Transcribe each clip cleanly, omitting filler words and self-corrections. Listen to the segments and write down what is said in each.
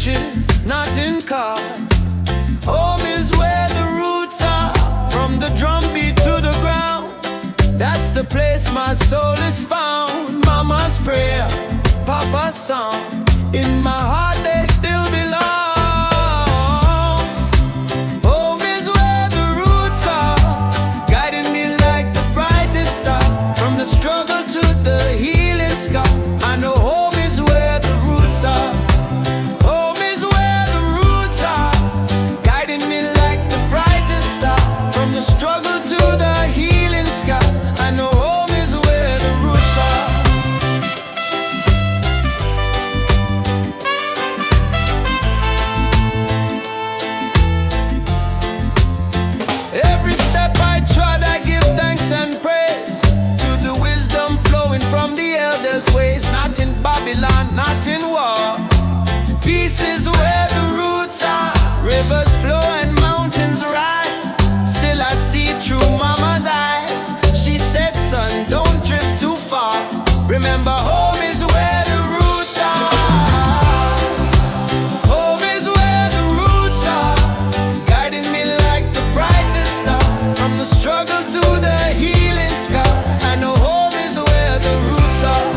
riches, not in cars. Home is where the roots are, from the drum beat to the ground. That's the place my soul is found. Mama's prayer, Papa's song, in my heart they still belong. Home is where the roots are, guiding me like the brightest star. From the struggle to the healing scar, I know home is where the roots are. Home is where the roots are, guiding me like the brightest star. From the struggle to the healing scar, I know home is where the roots are. Every step I trod, I give thanks and praise to the wisdom flowing from the elders' ways. Not in Babylon, not in war. Peace is where the roots are. Rivers flow and mountains rise. Still I see through Mama's eyes. She said, son, don't drift too far. Remember, home is where the roots are. Home is where the roots are, guiding me like the brightest star. From the struggle to the healing scar, I know home is where the roots are.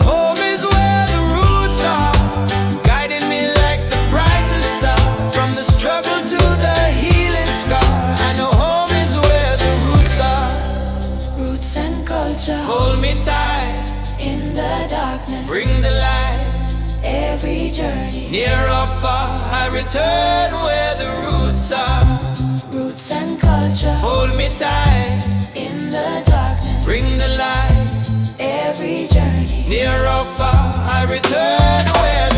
Home is where the roots are, guiding me like the brightest star. From the struggle to the healing scar, I know home is where the roots are. Roots and culture, Hold me tight, in the darkness, bring the light. every journey. Near or far, I return where the roots are. Roots and culture, Hold me tight, in the darkness, bring the light. every journey. Near or far, I return where